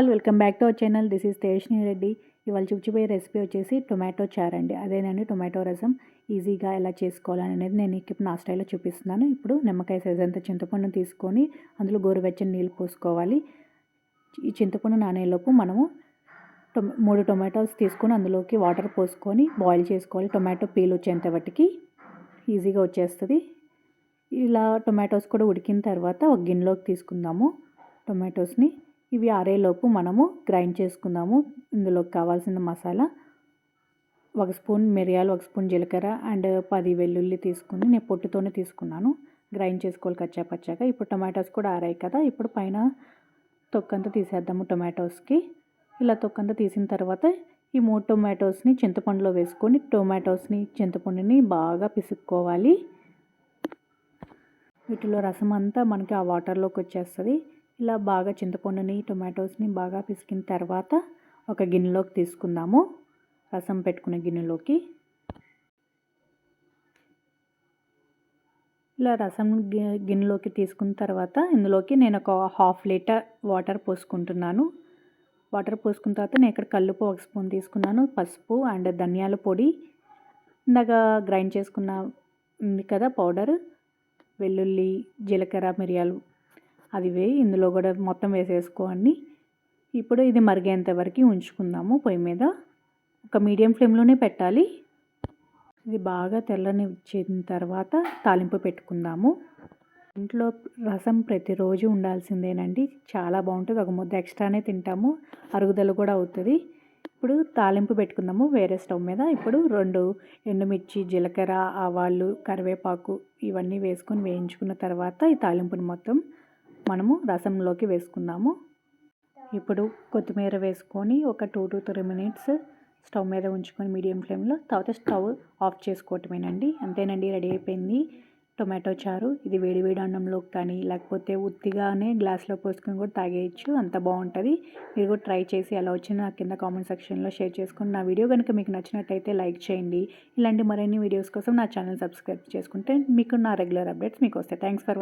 All welcome back to our channel. This is Tejaswini Reddy. ఇవాళ చూపించబోయే recipe వచ్చేసి టొమాటో చారు అండి. అదేనండి టొమాటో రసం ఈజీగా ఎలా చేసుకోవాలని అనేది నేను ఇప్పుడు నా స్టైల్లో చూపిస్తున్నాను. ఇప్పుడు నిమ్మకాయ సైజ్ అంత చింతపండును తీసుకొని అందులో గోరువెచ్చని నీళ్ళు పోసుకోవాలి. ఈ చింతపండు నానేలోపు మనము 3 టొమాటోస్ తీసుకొని అందులోకి వాటర్ పోసుకొని బాయిల్ చేసుకోవాలి. టొమాటో పీల్ వచ్చేంత వాటికి ఈజీగా వచ్చేస్తుంది. ఇలా టొమాటోస్ కూడా ఉడికిన తర్వాత ఒక గిన్నెలోకి తీసుకుందాము టొమాటోస్ని. ఇవి ఆరేలోపు మనము గ్రైండ్ చేసుకుందాము. ఇందులోకి కావాల్సిన మసాలా 1 స్పూన్ మిరియాలు, 1 స్పూన్ జీలకర్ర అండ్ 10 వెల్లుల్లి తీసుకుని నేను పొట్టుతోనే తీసుకున్నాను. గ్రైండ్ చేసుకోవాలి కచ్చా పచ్చాగా. ఇప్పుడు టొమాటోస్ కూడా ఆరాయి కదా, ఇప్పుడు పైన తొక్కంతా తీసేద్దాము టొమాటోస్కి. ఇలా తొక్కంతా తీసిన తర్వాత ఈ 3 టొమాటోస్ని చింతపండులో వేసుకొని టొమాటోస్ని చింతపండుని బాగా పిసుక్కోవాలి. వీటిలో రసం అంతా మనకి ఆ వాటర్లోకి వచ్చేస్తుంది. ఇలా బాగా చింతపండుని టొమాటోస్ని బాగా పిసికిన తర్వాత ఒక గిన్నెలోకి తీసుకుందాము. రసం పెట్టుకునే గిన్నెలోకి ఇలా రసం గిన్నెలోకి తీసుకున్న తర్వాత ఇందులోకి నేను ఒక 1/2 లీటర్ వాటర్ పోసుకుంటున్నాను. వాటర్ పోసుకున్న తర్వాత నేను ఇక్కడ కల్లుపు 1 స్పూన్ తీసుకున్నాను, పసుపు అండ్ ధనియాల పొడి, ఇందాక గ్రైండ్ చేసుకున్న ఉంది కదా పౌడర్, వెల్లుల్లి, జీలకర్ర, మిరియాలు అది ఇందులో కూడా మొత్తం వేసేసుకోండి. ఇప్పుడు ఇది మరిగేంత వరకు ఉంచుకుందాము పొయ్యి మీద. ఒక మీడియం ఫ్లేమ్లోనే పెట్టాలి. ఇది బాగా తెల్లని వచ్చిన తర్వాత తాలింపు పెట్టుకుందాము. ఇంట్లో రసం ప్రతిరోజు ఉండాల్సిందేనండి. చాలా బాగుంటుంది. ఒక ముద్ద ఎక్స్ట్రానే తింటాము, అరుగుదల కూడా అవుతుంది. ఇప్పుడు తాలింపు పెట్టుకుందాము వేరే స్టవ్ మీద. ఇప్పుడు 2 ఎండుమిర్చి, జీలకర్ర, ఆవాలు, కరివేపాకు ఇవన్నీ వేసుకొని వేయించుకున్న తర్వాత ఈ తాలింపుని మొత్తం మనము రసంలోకి వేసుకుందాము. ఇప్పుడు కొత్తిమీర వేసుకొని ఒక 2 to 3 minutes స్టవ్ మీద ఉంచుకొని మీడియం ఫ్లేమ్లో, తర్వాత స్టవ్ ఆఫ్ చేసుకోవటమేనండి. అంతేనండి, రెడీ అయిపోయింది టొమాటో చారు. ఇది వేడివేడి అన్నంలోకి కానీ లేకపోతే ఉత్తిగానే గ్లాస్లో పోసుకొని కూడా తాగేయచ్చు, అంత బాగుంటుంది. మీరు కూడా ట్రై చేసి ఎలా వచ్చినా నా కింద కామెంట్ సెక్షన్లో షేర్ చేసుకోండి. నా వీడియో కనుక మీకు నచ్చినట్టయితే లైక్ చేయండి. ఇలాంటి మరిన్ని వీడియోస్ కోసం నా ఛానల్ సబ్స్క్రైబ్ చేసుకుంటే మీకు నా రెగ్యులర్ అప్డేట్స్ మీకు వస్తాయి. Thanks for watching.